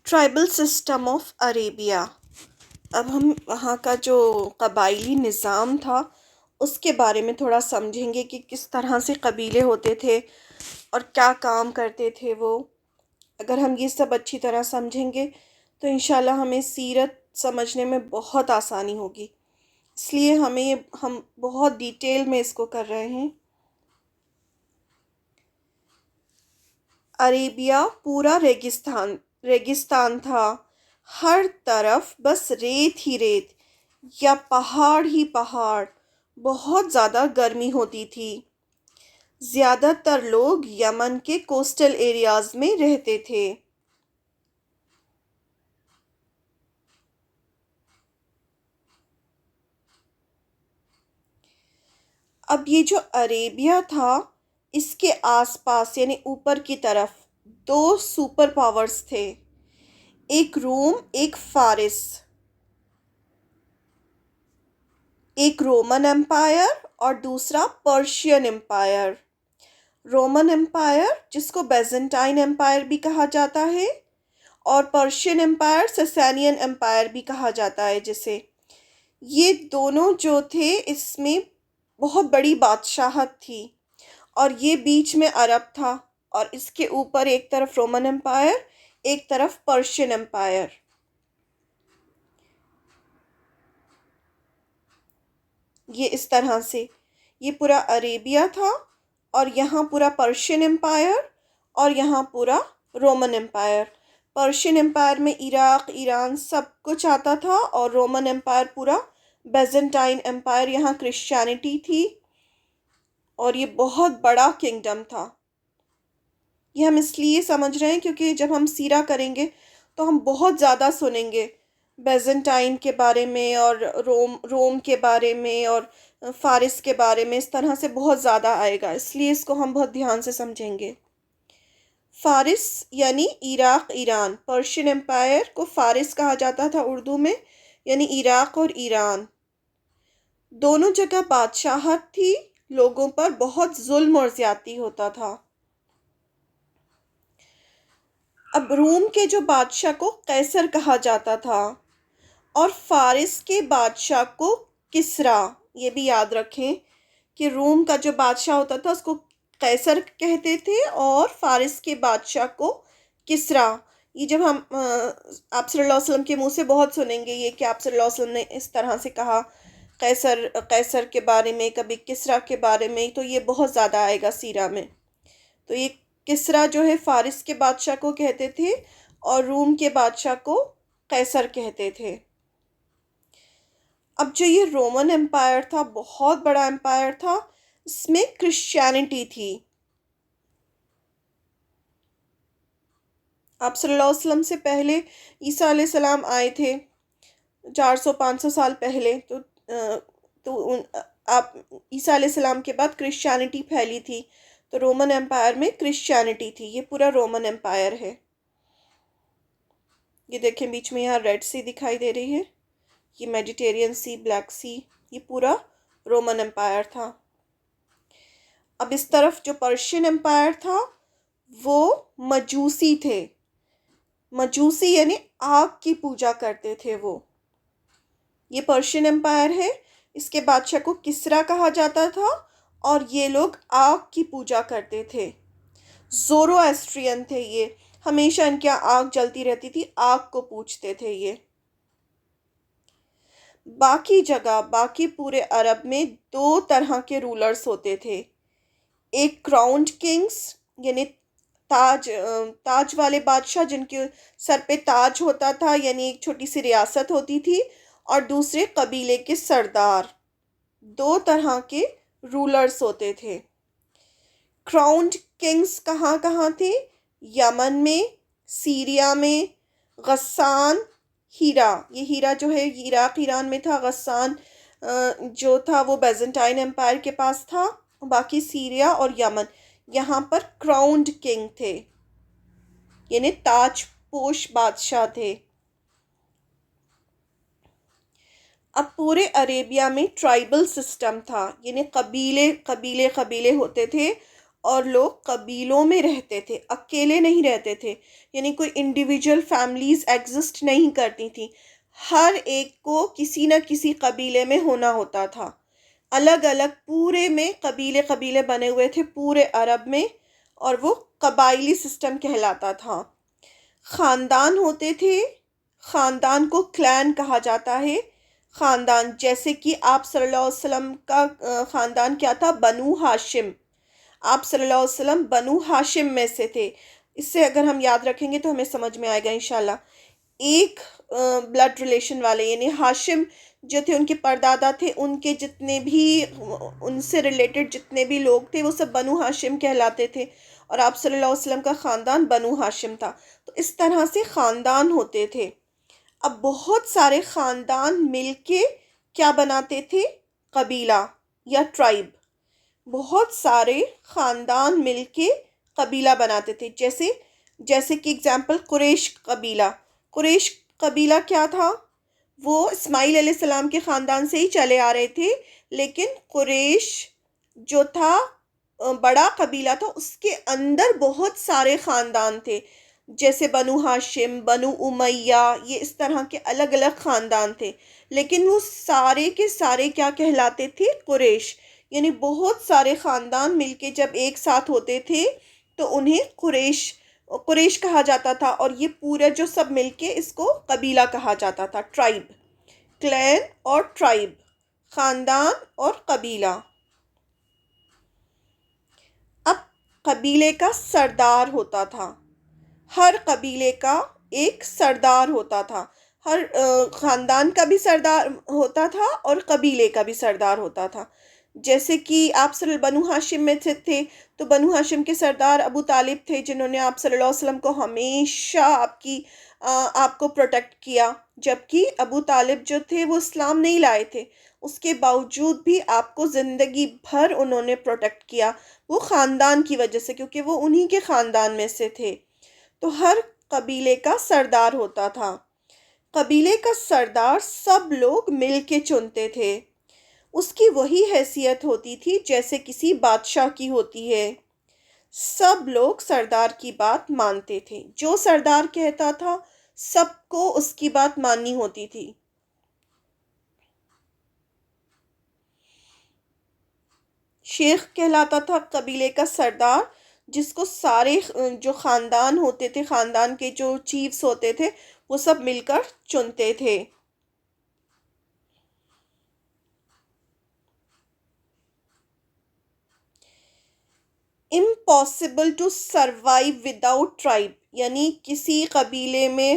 Tribal system of Arabia. اب ہم وہاں کا جو قبائلی نظام تھا اس کے بارے میں تھوڑا سمجھیں گے کہ کس طرح سے قبیلے ہوتے تھے اور کیا کام کرتے تھے وہ۔ اگر ہم یہ سب اچھی طرح سمجھیں گے تو انشاءاللہ ہمیں سیرت سمجھنے میں بہت آسانی ہوگی، اس لیے ہم بہت ڈیٹیل میں اس کو کر رہے ہیں۔ عربیہ پورا ریگستان تھا، ہر طرف بس ریت ہی ریت یا پہاڑ ہی پہاڑ، بہت زیادہ گرمی ہوتی تھی۔ زیادہ تر لوگ یمن کے کوسٹل ایریاز میں رہتے تھے۔ اب یہ جو عربیہ تھا اس کے آس پاس یعنی اوپر کی طرف دو سپر پاورز تھے، ایک روم ایک فارس، ایک رومن امپائر اور دوسرا پرشین امپائر۔ رومن امپائر جس کو بیزنٹائن امپائر بھی کہا جاتا ہے، اور پرشین امپائر سسانین امپائر بھی کہا جاتا ہے جسے۔ یہ دونوں جو تھے اس میں بہت بڑی بادشاہت تھی، اور یہ بیچ میں عرب تھا، اور اس کے اوپر ایک طرف رومن امپائر ایک طرف پرشین امپائر۔ یہ اس طرح سے یہ پورا عربیہ تھا، اور یہاں پورا پرشین امپائر اور یہاں پورا رومن امپائر۔ پرشین امپائر میں عراق ایران سب کچھ آتا تھا، اور رومن امپائر پورا بیزنٹائن امپائر، یہاں کرسچینٹی تھی، اور یہ بہت بڑا کنگڈم تھا۔ یہ ہم اس لیے سمجھ رہے ہیں کیونکہ جب ہم سیرہ کریں گے تو ہم بہت زیادہ سنیں گے بیزنٹائن کے بارے میں، اور روم کے بارے میں، اور فارس کے بارے میں، اس طرح سے بہت زیادہ آئے گا، اس لیے اس کو ہم بہت دھیان سے سمجھیں گے۔ فارس یعنی عراق ایران، پرشین امپائر کو فارس کہا جاتا تھا اردو میں، یعنی عراق اور ایران۔ دونوں جگہ بادشاہت تھی، لوگوں پر بہت ظلم اور زیادتی ہوتا تھا۔ اب روم کے جو بادشاہ کو قیصر کہا جاتا تھا، اور فارس کے بادشاہ کو کسریٰ۔ یہ بھی یاد رکھیں کہ روم کا جو بادشاہ ہوتا تھا اس کو قیصر کہتے تھے، اور فارس کے بادشاہ کو کسریٰ۔ یہ جب ہم آپ صلی اللہ علیہ وسلم کے منہ سے بہت سنیں گے یہ کہ آپ صلی اللہ علیہ وسلم نے اس طرح سے کہا قیصر کے بارے میں، کبھی کسریٰ کے بارے میں، تو یہ بہت زیادہ آئے گا سیرہ میں۔ تو یہ کسریٰ جو ہے فارس کے بادشاہ کو کہتے تھے، اور روم کے بادشاہ کو قیصر کہتے تھے۔ اب جو یہ رومن امپائر تھا بہت بڑا امپائر تھا، اس میں کرسچینٹی تھی۔ آپ صلی اللہ علیہ وسلم سے پہلے عیسیٰ علیہ السلام آئے تھے 400-500 سال پہلے، تو آپ عیسیٰ علیہ السلام کے بعد کرسچینٹی پھیلی تھی، تو رومن امپائر میں کرسچینٹی تھی۔ یہ پورا رومن امپائر ہے۔ یہ دیکھیں بیچ میں یہاں ریڈ سی دکھائی دے رہی ہے، یہ میڈیٹیرین سی، بلیک سی، یہ پورا رومن امپائر تھا۔ اب اس طرف جو پرشین امپائر تھا وہ مجوسی تھے۔ مجوسی یعنی آگ کی پوجا کرتے تھے وہ۔ یہ پرشین امپائر ہے، اس کے بادشاہ کو کسریٰ کہا جاتا تھا، اور یہ لوگ آگ کی پوجا کرتے تھے۔ زورو ایسٹرین تھے یہ، ہمیشہ ان کے آگ جلتی رہتی تھی، آگ کو پوجتے تھے یہ۔ باقی جگہ باقی پورے عرب میں دو طرح کے رولرز ہوتے تھے، ایک کراؤنڈ کنگز یعنی تاج والے بادشاہ جن کے سر پہ تاج ہوتا تھا، یعنی ایک چھوٹی سی ریاست ہوتی تھی، اور دوسرے قبیلے کے سردار۔ دو طرح کے رولرز ہوتے تھے۔ کراؤنڈ کنگز کہاں کہاں تھے؟ یمن میں، سیریا میں، غسان، ہیرا۔ یہ ہیرا جو ہے عراق ایران میں تھا، غسان جو تھا وہ بیزنٹائن امپائر کے پاس تھا، باقی سیریا اور یمن، یہاں پر کراؤنڈ کنگ تھے، یعنی تاج پوش بادشاہ تھے۔ اب پورے عربیہ میں ٹرائبل سسٹم تھا، یعنی قبیلے ہوتے تھے، اور لوگ قبیلوں میں رہتے تھے، اکیلے نہیں رہتے تھے، یعنی کوئی انڈیویجول فیملیز ایگزسٹ نہیں کرتی تھیں، ہر ایک کو کسی نہ کسی قبیلے میں ہونا ہوتا تھا، الگ الگ پورے میں قبیلے قبیلے بنے ہوئے تھے پورے عرب میں، اور وہ قبائلی سسٹم کہلاتا تھا۔ خاندان ہوتے تھے، خاندان کو کلین کہا جاتا ہے۔ خاندان جیسے کہ آپ صلی اللہ علیہ وسلم کا خاندان کیا تھا؟ بنو ہاشم۔ آپ صلی اللہ علیہ وسلم بنو ہاشم میں سے تھے۔ اس سے اگر ہم یاد رکھیں گے تو ہمیں سمجھ میں آئے گا انشاءاللہ۔ ایک بلڈ ریلیشن والے، یعنی ہاشم جو تھے ان کے پردادا تھے، ان کے جتنے بھی ان سے ریلیٹڈ جتنے بھی لوگ تھے وہ سب بنو ہاشم کہلاتے تھے، اور آپ صلی اللہ علیہ وسلم کا خاندان بنو ہاشم تھا۔ تو اس طرح سے خاندان ہوتے تھے۔ اب بہت سارے خاندان مل کے کیا بناتے تھے؟ قبیلہ یا ٹرائب۔ بہت سارے خاندان مل کے قبیلہ بناتے تھے، جیسے کہ اگزامپل قریش قبیلہ۔ قریش قبیلہ کیا تھا؟ وہ اسماعیل علیہ السلام کے خاندان سے ہی چلے آ رہے تھے، لیکن قریش جو تھا بڑا قبیلہ تھا، اس کے اندر بہت سارے خاندان تھے، جیسے بنو ہاشم، بنو امیہ، یہ اس طرح کے الگ الگ خاندان تھے، لیکن وہ سارے کے سارے کیا کہلاتے تھے؟ قریش۔ یعنی بہت سارے خاندان مل کے جب ایک ساتھ ہوتے تھے تو انہیں قریش کہا جاتا تھا، اور یہ پورا جو سب مل کے اس کو قبیلہ کہا جاتا تھا، ٹرائب، کلین اور ٹرائب، خاندان اور قبیلہ۔ اب قبیلے کا سردار ہوتا تھا، ہر قبیلے کا ایک سردار ہوتا تھا، ہر خاندان کا بھی سردار ہوتا تھا اور قبیلے کا بھی سردار ہوتا تھا۔ جیسے کہ آپ بنو ہاشم میں سے تھے تو بنو ہاشم کے سردار ابو طالب تھے، جنہوں نے آپ صلی اللہ علیہ وسلم کو ہمیشہ آپ کو پروٹیکٹ کیا، جبکہ ابو طالب جو تھے وہ اسلام نہیں لائے تھے، اس کے باوجود بھی آپ کو زندگی بھر انہوں نے پروٹیکٹ کیا، وہ خاندان کی وجہ سے، کیونکہ وہ انہی کے خاندان میں سے تھے۔ تو ہر قبیلے کا سردار ہوتا تھا۔ قبیلے کا سردار سب لوگ مل کے چنتے تھے، اس کی وہی حیثیت ہوتی تھی جیسے کسی بادشاہ کی ہوتی ہے۔ سب لوگ سردار کی بات مانتے تھے، جو سردار کہتا تھا سب کو اس کی بات ماننی ہوتی تھی۔ شیخ کہلاتا تھا قبیلے کا سردار، جس کو سارے جو خاندان ہوتے تھے، خاندان کے جو چیفز ہوتے تھے وہ سب مل کر چنتے تھے۔ Impossible to survive without tribe, یعنی کسی قبیلے میں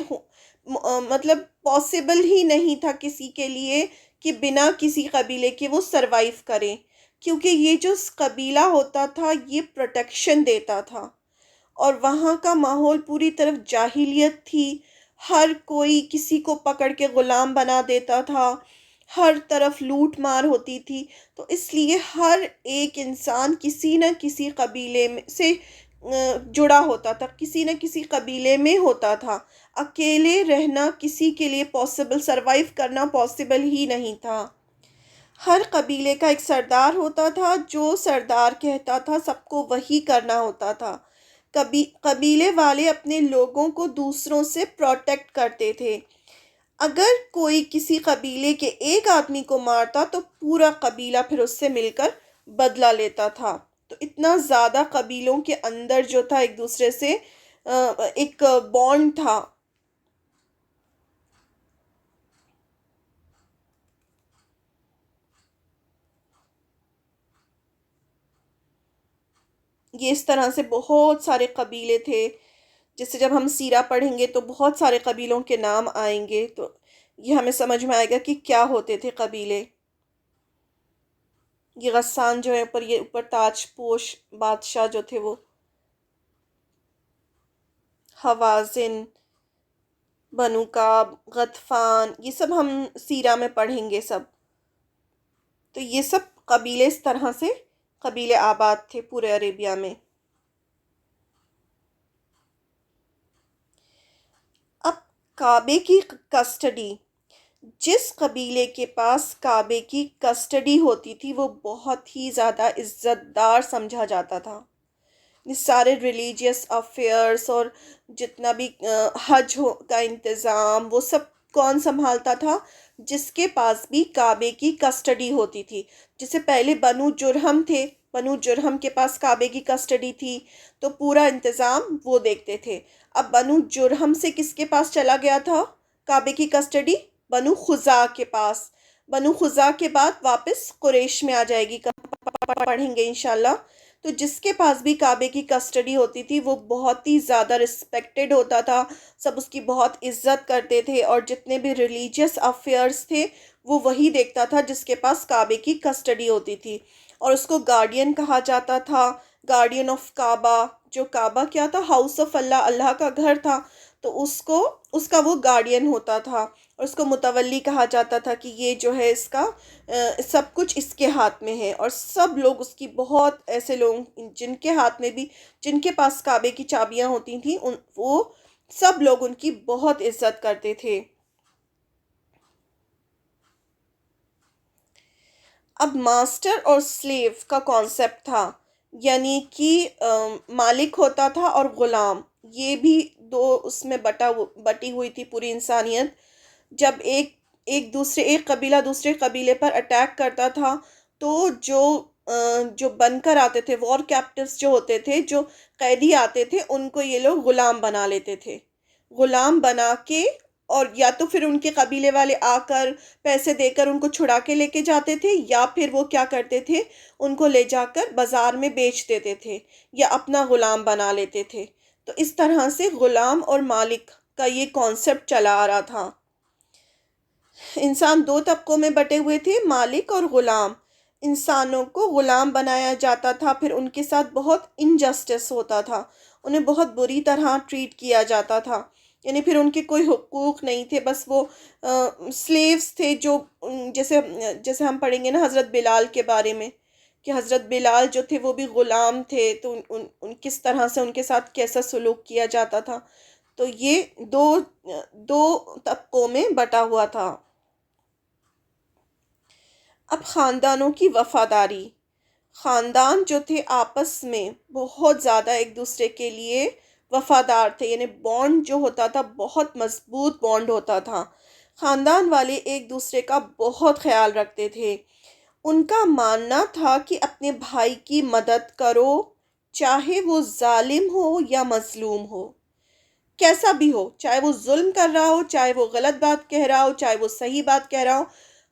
مطلب پاسبل ہی نہیں تھا کسی کے لیے کہ بنا کسی قبیلے کے وہ سروائیو کریں، کیونکہ یہ جو قبیلہ ہوتا تھا یہ پروٹیکشن دیتا تھا، اور وہاں کا ماحول پوری طرف جاہلیت تھی، ہر کوئی کسی کو پکڑ کے غلام بنا دیتا تھا، ہر طرف لوٹ مار ہوتی تھی، تو اس لیے ہر ایک انسان کسی نہ کسی قبیلے سے جڑا ہوتا تھا، کسی نہ کسی قبیلے میں ہوتا تھا، اکیلے رہنا کسی کے لیے پاسبل، سروائیو کرنا پاسبل ہی نہیں تھا۔ ہر قبیلے کا ایک سردار ہوتا تھا، جو سردار کہتا تھا سب کو وہی کرنا ہوتا تھا۔ قبیلے والے اپنے لوگوں کو دوسروں سے پروٹیکٹ کرتے تھے، اگر کوئی کسی قبیلے کے ایک آدمی کو مارتا تو پورا قبیلہ پھر اس سے مل کر بدلہ لیتا تھا۔ تو اتنا زیادہ قبیلوں کے اندر جو تھا ایک دوسرے سے ایک بانڈ تھا۔ یہ اس طرح سے بہت سارے قبیلے تھے، جیسے جب ہم سیرہ پڑھیں گے تو بہت سارے قبیلوں کے نام آئیں گے، تو یہ ہمیں سمجھ میں آئے گا کہ کیا ہوتے تھے قبیلے۔ یہ غسان جو ہے یہ اوپر تاج پوش بادشاہ جو تھے وہ حوازن، بنو کعب، غطفان، یہ سب ہم سیرہ میں پڑھیں گے سب۔ تو یہ سب قبیلے اس طرح سے قبیلے آباد تھے پورے عربیہ میں۔ اب کعبے کی کسٹڈی، جس قبیلے کے پاس کعبے کی کسٹڈی ہوتی تھی وہ بہت ہی زیادہ عزت دار سمجھا جاتا تھا، یہ سارے ریلیجیس افیئرس اور جتنا بھی حج کا انتظام وہ سب کون سنبھالتا تھا؟ جس کے پاس بھی کعبے کی کسٹڈی ہوتی تھی. جسے پہلے بنو جرہم تھے، بنو جرہم کے پاس کعبے کی کسٹڈی تھی، تو پورا انتظام وہ دیکھتے تھے. اب بنو جرہم سے کس کے پاس چلا گیا تھا کعبے کی کسٹڈی؟ بنو خزاع کے پاس. بنو خزاع کے بعد واپس قریش میں آ جائے گی، پڑھیں گے انشاءاللہ. تو جس کے پاس بھی کعبے کی کسٹڈی ہوتی تھی وہ بہت ہی زیادہ رسپیکٹڈ ہوتا تھا، سب اس کی بہت عزت کرتے تھے، اور جتنے بھی ریلیجیس افیئرس تھے وہ وہی دیکھتا تھا جس کے پاس کعبے کی کسٹڈی ہوتی تھی. اور اس کو گارڈین کہا جاتا تھا، گارڈین آف کعبہ. جو کعبہ کیا تھا؟ ہاؤس آف اللہ، اللہ کا گھر تھا، تو اس کا وہ گارڈین ہوتا تھا. اور اس کو متولی کہا جاتا تھا کہ یہ جو ہے اس کا سب کچھ اس کے ہاتھ میں ہے. اور سب لوگ اس کی بہت، ایسے لوگ جن کے ہاتھ میں بھی، جن کے پاس کعبے کی چابیاں ہوتی تھیں، وہ سب لوگ ان کی بہت عزت کرتے تھے. اب ماسٹر اور سلیو کا کانسیپٹ تھا، یعنی کہ مالک ہوتا تھا اور غلام. یہ بھی دو اس میں بٹی ہوئی تھی پوری انسانیت. جب ایک قبیلہ دوسرے قبیلے پر اٹیک کرتا تھا تو جو بن کر آتے تھے، وار کیپٹیوز جو ہوتے تھے، جو قیدی آتے تھے، ان کو یہ لوگ غلام بنا لیتے تھے. غلام بنا کے، اور یا تو پھر ان کے قبیلے والے آ کر پیسے دے کر ان کو چھڑا کے لے کے جاتے تھے، یا پھر وہ کیا کرتے تھے، ان کو لے جا کر بازار میں بیچ دیتے تھے یا اپنا غلام بنا لیتے تھے. تو اس طرح سے غلام اور مالک کا یہ کانسیپٹ چلا آ رہا تھا. انسان دو طبقوں میں بٹے ہوئے تھے، مالک اور غلام. انسانوں کو غلام بنایا جاتا تھا، پھر ان کے ساتھ بہت انجسٹس ہوتا تھا، انہیں بہت بری طرح ٹریٹ کیا جاتا تھا. یعنی پھر ان کے کوئی حقوق نہیں تھے، بس وہ سلیوز تھے. جو جیسے ہم پڑھیں گے نا حضرت بلال کے بارے میں، کہ حضرت بلال جو تھے وہ بھی غلام تھے، تو ان کس طرح سے ان کے ساتھ کیسا سلوک کیا جاتا تھا. تو یہ دو طبقوں میں بٹا ہوا تھا. اب خاندانوں کی وفاداری. خاندان جو تھے آپس میں بہت زیادہ ایک دوسرے کے لیے وفادار تھے، یعنی بانڈ جو ہوتا تھا بہت مضبوط بانڈ ہوتا تھا. خاندان والے ایک دوسرے کا بہت خیال رکھتے تھے. ان کا ماننا تھا کہ اپنے بھائی کی مدد کرو، چاہے وہ ظالم ہو یا مظلوم ہو، کیسا بھی ہو، چاہے وہ ظلم کر رہا ہو، چاہے وہ غلط بات کہہ رہا ہو، چاہے وہ صحیح بات کہہ رہا ہو.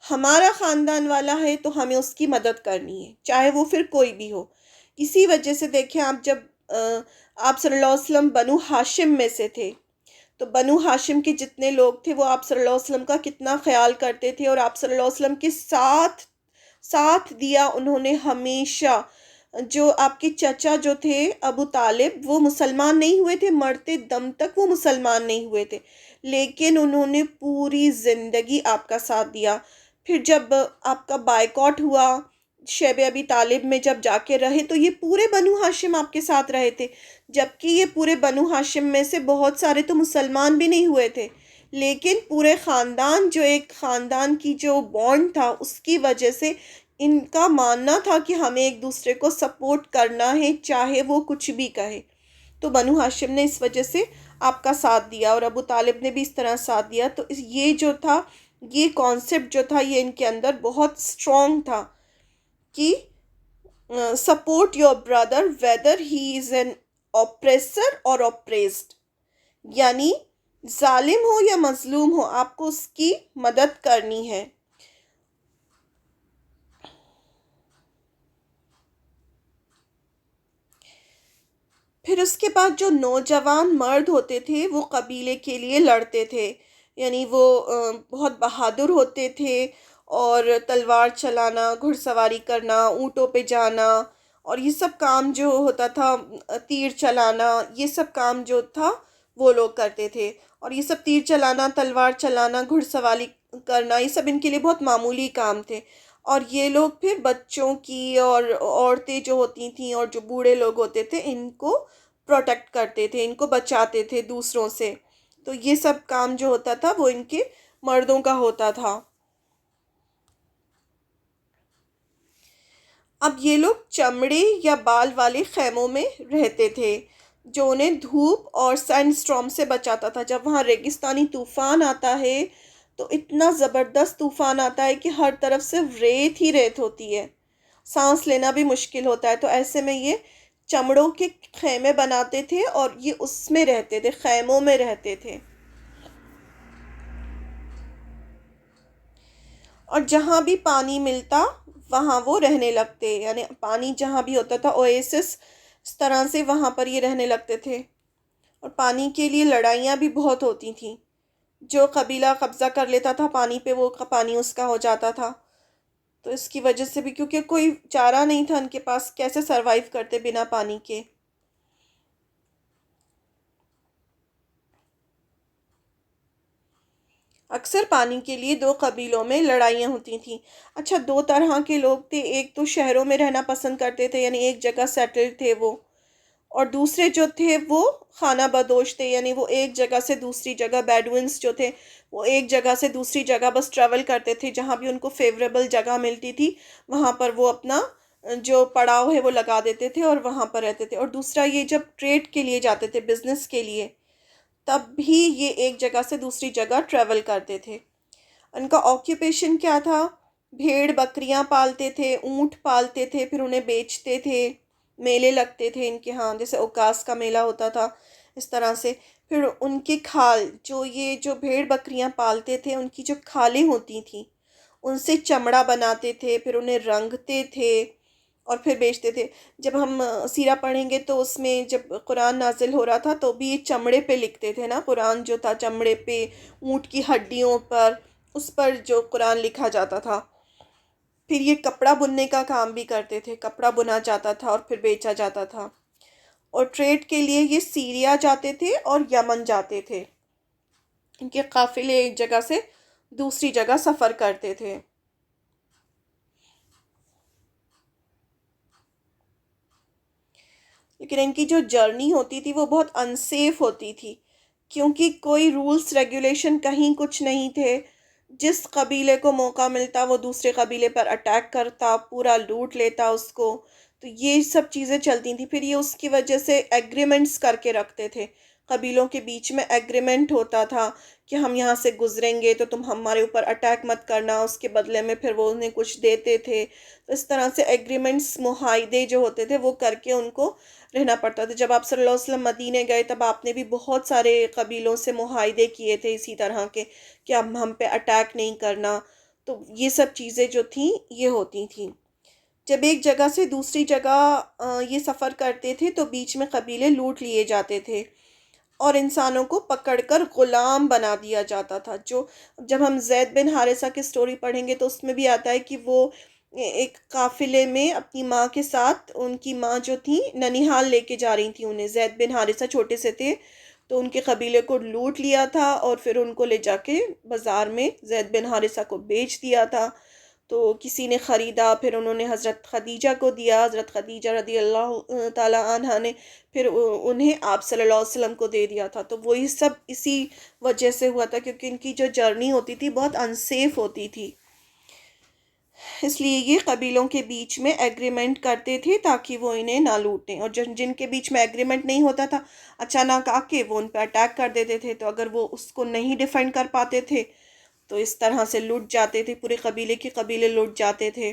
ہمارا خاندان والا ہے تو ہمیں اس کی مدد کرنی ہے، چاہے وہ پھر کوئی بھی ہو. اسی وجہ سے دیکھیں آپ، جب آپ صلی اللہ علیہ وسلم بنو ہاشم میں سے تھے، تو بنو ہاشم کے جتنے لوگ تھے وہ آپ صلی اللہ علیہ وسلم کا کتنا خیال کرتے تھے، اور آپ صلی اللہ علیہ وسلم کے ساتھ دیا انہوں نے ہمیشہ. جو آپ کے چچا جو تھے ابو طالب، وہ مسلمان نہیں ہوئے تھے، مرتے دم تک وہ مسلمان نہیں ہوئے تھے، لیکن انہوں نے پوری زندگی آپ کا ساتھ دیا. پھر جب آپ کا بائیکاٹ ہوا شیب ابی طالب میں، جب جا کے رہے، تو یہ پورے بنو ہاشم آپ کے ساتھ رہے تھے. جبکہ یہ پورے بنو ہاشم میں سے بہت سارے تو مسلمان بھی نہیں ہوئے تھے، لیکن پورے خاندان، جو ایک خاندان کی جو بانڈ تھا، اس کی وجہ سے ان کا ماننا تھا کہ ہمیں ایک دوسرے کو سپورٹ کرنا ہے، چاہے وہ کچھ بھی کہے. تو بنو ہاشم نے اس وجہ سے آپ کا ساتھ دیا، اور ابو طالب نے بھی اس طرح ساتھ دیا. تو یہ جو تھا، یہ کانسیپٹ جو تھا، یہ ان کے اندر بہت اسٹرانگ تھا کہ support your brother whether he is an oppressor اور oppressed. یعنی ظالم ہو یا مظلوم ہو، آپ کو اس کی مدد کرنی ہے. پھر اس کے بعد جو نوجوان مرد ہوتے تھے وہ قبیلے کے لیے لڑتے تھے، یعنی وہ بہت بہادر ہوتے تھے، اور تلوار چلانا، گھڑ سواری کرنا، اونٹوں پہ جانا، اور یہ سب کام جو ہوتا تھا، تیر چلانا، یہ سب کام جو تھا وہ لوگ کرتے تھے. اور یہ سب تیر چلانا، تلوار چلانا، گھڑ سواری کرنا، یہ سب ان کے لیے بہت معمولی کام تھے. اور یہ لوگ پھر بچوں کی اور عورتیں جو ہوتی تھیں اور جو بوڑھے لوگ ہوتے تھے، ان کو پروٹیکٹ کرتے تھے، ان کو بچاتے تھے دوسروں سے. تو یہ سب کام جو ہوتا تھا وہ ان کے مردوں کا ہوتا تھا. اب یہ لوگ چمڑے یا بال والے خیموں میں رہتے تھے جو انہیں دھوپ اور سینڈ اسٹارم سے بچاتا تھا. جب وہاں ریگستانی طوفان آتا ہے تو اتنا زبردست طوفان آتا ہے کہ ہر طرف سے ریت ہی ریت ہوتی ہے، سانس لینا بھی مشکل ہوتا ہے. تو ایسے میں یہ چمڑوں کے خیمے بناتے تھے اور یہ اس میں رہتے تھے، خیموں میں رہتے تھے. اور جہاں بھی پانی ملتا وہاں وہ رہنے لگتے، یعنی پانی جہاں بھی ہوتا تھا اویسس، اس طرح سے وہاں پر یہ رہنے لگتے تھے. اور پانی کے لیے لڑائیاں بھی بہت ہوتی تھیں. جو قبیلہ قبضہ کر لیتا تھا پانی پہ وہ پانی اس کا ہو جاتا تھا. تو اس کی وجہ سے بھی، کیونکہ کوئی چارہ نہیں تھا ان کے پاس، کیسے سروائیو کرتے بنا پانی کے. اکثر پانی کے لیے دو قبیلوں میں لڑائیاں ہوتی تھیں. اچھا، دو طرح کے لوگ تھے. ایک تو شہروں میں رہنا پسند کرتے تھے، یعنی ایک جگہ سیٹل تھے وہ. اور دوسرے جو تھے وہ خانہ بدوش تھے، یعنی وہ ایک جگہ سے دوسری جگہ، بیڈوئنس جو تھے وہ ایک جگہ سے دوسری جگہ بس ٹریول کرتے تھے. جہاں بھی ان کو فیوریبل جگہ ملتی تھی وہاں پر وہ اپنا جو پڑاؤ ہے وہ لگا دیتے تھے اور وہاں پر رہتے تھے. اور دوسرا یہ جب ٹریڈ کے لیے جاتے تھے، بزنس کے لیے، تب بھی یہ ایک جگہ سے دوسری جگہ ٹریول کرتے تھے. ان کا آکیوپیشن کیا تھا؟ بھیڑ بکریاں پالتے تھے، اونٹ پالتے تھے، پھر انہیں بیچتے تھے. میلے لگتے تھے ان کے ہاں، جیسے اوکاس کا میلہ ہوتا تھا اس طرح سے. پھر ان کی کھال، جو بھیڑ بکریاں پالتے تھے ان کی جو کھالیں ہوتی تھیں ان سے چمڑا بناتے تھے، پھر انہیں رنگتے تھے اور پھر بیچتے تھے. جب ہم سیرہ پڑھیں گے تو اس میں جب قرآن نازل ہو رہا تھا تو بھی یہ چمڑے پہ لکھتے تھے نا، قرآن جو تھا چمڑے پہ، اونٹ کی ہڈیوں پر، اس پر جو قرآن لکھا جاتا تھا. پھر یہ کپڑا بننے کا کام بھی کرتے تھے، کپڑا بنا جاتا تھا اور پھر بیچا جاتا تھا. اور ٹریڈ کے لیے یہ سیریا جاتے تھے اور یمن جاتے تھے. ان کے قافلے ایک جگہ سے دوسری جگہ سفر کرتے تھے. لیکن ان کی جو جرنی ہوتی تھی وہ بہت انسیف ہوتی تھی، کیونکہ کوئی رولز ریگولیشن کہیں کچھ نہیں تھے. جس قبیلے کو موقع ملتا وہ دوسرے قبیلے پر اٹیک کرتا، پورا لوٹ لیتا اس کو. تو یہ سب چیزیں چلتی تھیں. پھر یہ اس کی وجہ سے ایگریمنٹس کر کے رکھتے تھے، قبیلوں کے بیچ میں ایگریمنٹ ہوتا تھا کہ ہم یہاں سے گزریں گے تو تم ہمارے اوپر اٹیک مت کرنا. اس کے بدلے میں پھر وہ انہیں کچھ دیتے تھے. تو اس طرح سے ایگریمنٹس، معاہدے جو ہوتے تھے وہ کر کے ان کو رہنا پڑتا تھا. جب آپ صلی اللہ علیہ وسلم مدینے گئے تب آپ نے بھی بہت سارے قبیلوں سے معاہدے کیے تھے اسی طرح کے کہ اب ہم پہ اٹیک نہیں کرنا. تو یہ سب چیزیں جو تھیں یہ ہوتی تھیں. جب ایک جگہ سے دوسری جگہ یہ سفر کرتے تھے تو بیچ میں قبیلے لوٹ لیے جاتے تھے اور انسانوں کو پکڑ کر غلام بنا دیا جاتا تھا. جو جب ہم زید بن حارثہ کی سٹوری پڑھیں گے تو اس میں بھی آتا ہے کہ وہ ایک قافلے میں اپنی ماں کے ساتھ، ان کی ماں جو تھی ننیحال لے کے جا رہی تھی انہیں. زید بن حارثہ چھوٹے سے تھے تو ان کے قبیلے کو لوٹ لیا تھا اور پھر ان کو لے جا کے بازار میں زید بن حارثہ کو بیچ دیا تھا. تو کسی نے خریدا، پھر انہوں نے حضرت خدیجہ کو دیا، حضرت خدیجہ رضی اللہ تعالی عنہا نے پھر انہیں آپ صلی اللہ علیہ وسلم کو دے دیا تھا. تو وہی سب اسی وجہ سے ہوا تھا، کیونکہ ان کی جو جرنی ہوتی تھی بہت انسیف ہوتی تھی. اس لیے یہ قبیلوں کے بیچ میں ایگریمنٹ کرتے تھے تاکہ وہ انہیں نہ لوٹیں. اور جن کے بیچ میں ایگریمنٹ نہیں ہوتا تھا اچانک آ کے وہ ان پہ اٹیک کر دیتے تھے. تو اگر وہ اس کو نہیں ڈیفینڈ کر پاتے تھے تو اس طرح سے لٹ جاتے تھے، پورے قبیلے کے قبیلے لٹ جاتے تھے.